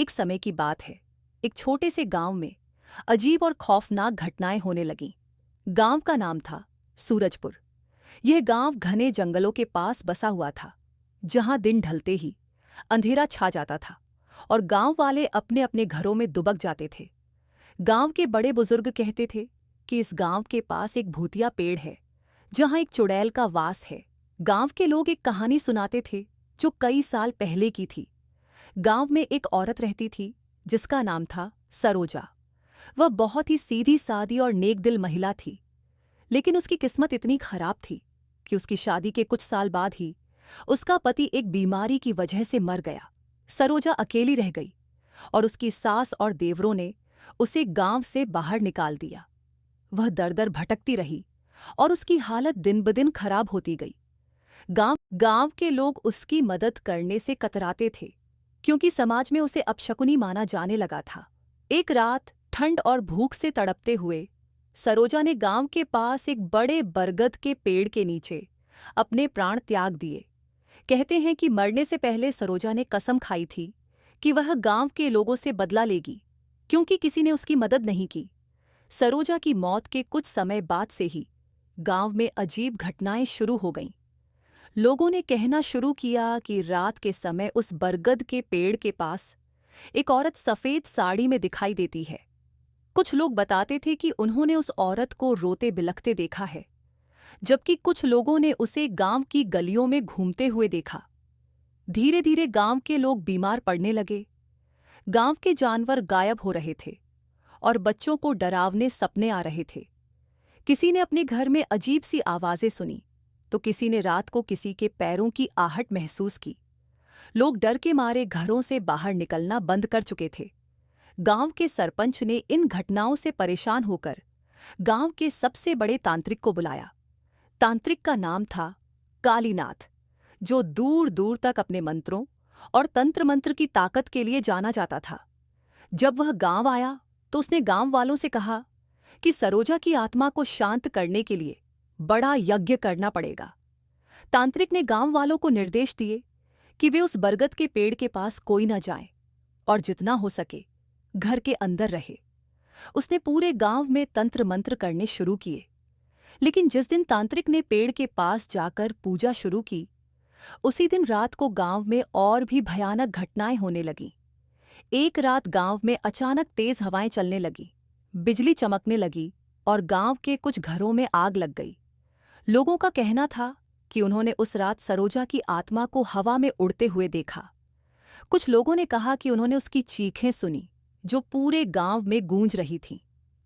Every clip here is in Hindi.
एक समय की बात है। एक छोटे से गांव में अजीब और खौफनाक घटनाएं होने लगीं। गांव का नाम था सूरजपुर। यह गांव घने जंगलों के पास बसा हुआ था, जहां दिन ढलते ही अंधेरा छा जाता था और गांव वाले अपने अपने घरों में दुबक जाते थे। गांव के बड़े बुजुर्ग कहते थे कि इस गांव के पास एक भूतिया पेड़ है, जहां एक चुड़ैल का वास है। गांव के लोग एक कहानी सुनाते थे जो कई साल पहले की थी। गांव में एक औरत रहती थी जिसका नाम था सरोजा। वह बहुत ही सीधी सादी और नेकदिल महिला थी, लेकिन उसकी किस्मत इतनी खराब थी कि उसकी शादी के कुछ साल बाद ही उसका पति एक बीमारी की वजह से मर गया। सरोजा अकेली रह गई और उसकी सास और देवरों ने उसे गांव से बाहर निकाल दिया। वह दर-दर भटकती रही और उसकी हालत दिन ब दिन खराब होती गई। गांव के लोग उसकी मदद करने से कतराते थे, क्योंकि समाज में उसे अपशकुनी माना जाने लगा था। एक रात ठंड और भूख से तड़पते हुए सरोजा ने गांव के पास एक बड़े बरगद के पेड़ के नीचे अपने प्राण त्याग दिए। कहते हैं कि मरने से पहले सरोजा ने कसम खाई थी कि वह गांव के लोगों से बदला लेगी, क्योंकि किसी ने उसकी मदद नहीं की। सरोजा की मौत के कुछ समय बाद से ही गांव में अजीब घटनाएं शुरू हो गईं। लोगों ने कहना शुरू किया कि रात के समय उस बरगद के पेड़ के पास एक औरत सफेद साड़ी में दिखाई देती है। कुछ लोग बताते थे कि उन्होंने उस औरत को रोते बिलखते देखा है, जबकि कुछ लोगों ने उसे गांव की गलियों में घूमते हुए देखा। धीरे धीरे गांव के लोग बीमार पड़ने लगे। गांव के जानवर गायब हो रहे थे और बच्चों को डरावने सपने आ रहे थे। किसी ने अपने घर में अजीब सी आवाजें सुनी, तो किसी ने रात को किसी के पैरों की आहट महसूस की। लोग डर के मारे घरों से बाहर निकलना बंद कर चुके थे। गांव के सरपंच ने इन घटनाओं से परेशान होकर गांव के सबसे बड़े तांत्रिक को बुलाया। तांत्रिक का नाम था कालीनाथ, जो दूर दूर तक अपने मंत्रों और तंत्र मंत्र की ताकत के लिए जाना जाता था। जब वह गांव आया तो उसने गांव वालों से कहा कि सरोजा की आत्मा को शांत करने के लिए बड़ा यज्ञ करना पड़ेगा। तांत्रिक ने गांव वालों को निर्देश दिए कि वे उस बरगद के पेड़ के पास कोई न जाए और जितना हो सके घर के अंदर रहे। उसने पूरे गांव में तंत्र मंत्र करने शुरू किए, लेकिन जिस दिन तांत्रिक ने पेड़ के पास जाकर पूजा शुरू की, उसी दिन रात को गांव में और भी भयानक घटनाएं होने लगीं। एक रात गांव में अचानक तेज हवाएं चलने लगी, बिजली चमकने लगी और गांव के कुछ घरों में आग लग गई। लोगों का कहना था कि उन्होंने उस रात सरोजा की आत्मा को हवा में उड़ते हुए देखा। कुछ लोगों ने कहा कि उन्होंने उसकी चीखें सुनी, जो पूरे गांव में गूंज रही थीं।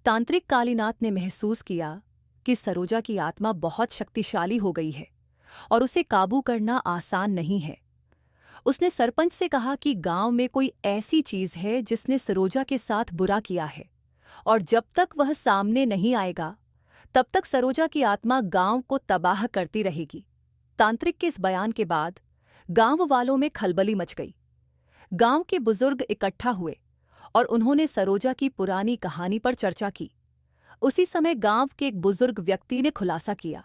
तांत्रिक कालीनाथ ने महसूस किया कि सरोजा की आत्मा बहुत शक्तिशाली हो गई है और उसे काबू करना आसान नहीं है। उसने सरपंच से कहा कि गांव में कोई ऐसी चीज है जिसने सरोजा के साथ बुरा किया है, और जब तक वह सामने नहीं आएगा तब तक सरोजा की आत्मा गांव को तबाह करती रहेगी। तांत्रिक के इस बयान के बाद गांव वालों में खलबली मच गई। गांव के बुजुर्ग इकट्ठा हुए और उन्होंने सरोजा की पुरानी कहानी पर चर्चा की। उसी समय गांव के एक बुजुर्ग व्यक्ति ने खुलासा किया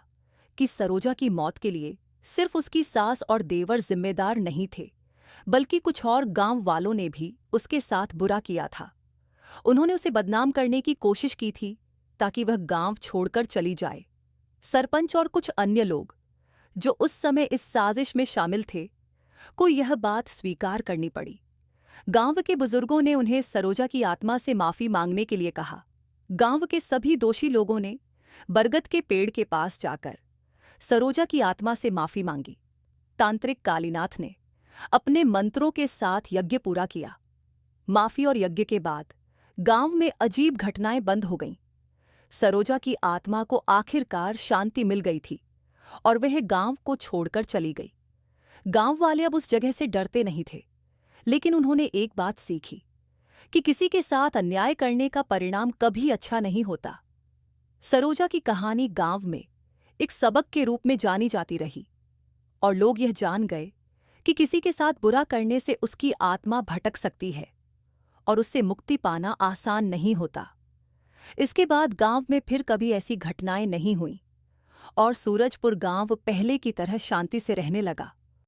कि सरोजा की मौत के लिए सिर्फ उसकी सास और देवर जिम्मेदार नहीं थे, बल्कि कुछ और गांव वालों ने भी उसके साथ बुरा किया था। उन्होंने उसे बदनाम करने की कोशिश की थी ताकि वह गांव छोड़कर चली जाए। सरपंच और कुछ अन्य लोग जो उस समय इस साजिश में शामिल थे, को यह बात स्वीकार करनी पड़ी। गांव के बुजुर्गों ने उन्हें सरोजा की आत्मा से माफी मांगने के लिए कहा। गांव के सभी दोषी लोगों ने बरगद के पेड़ के पास जाकर सरोजा की आत्मा से माफी मांगी। तांत्रिक कालीनाथ ने अपने मंत्रों के साथ यज्ञ पूरा किया। माफी और यज्ञ के बाद गांव में अजीब घटनाएं बंद हो गईं। सरोजा की आत्मा को आखिरकार शांति मिल गई थी और वह गांव को छोड़कर चली गई। गांव वाले अब उस जगह से डरते नहीं थे, लेकिन उन्होंने एक बात सीखी कि किसी के साथ अन्याय करने का परिणाम कभी अच्छा नहीं होता। सरोजा की कहानी गांव में एक सबक के रूप में जानी जाती रही और लोग यह जान गए कि किसी के साथ बुरा करने से उसकी आत्मा भटक सकती है और उससे मुक्ति पाना आसान नहीं होता। इसके बाद गांव में फिर कभी ऐसी घटनाएं नहीं हुईं और सूरजपुर गांव पहले की तरह शांति से रहने लगा।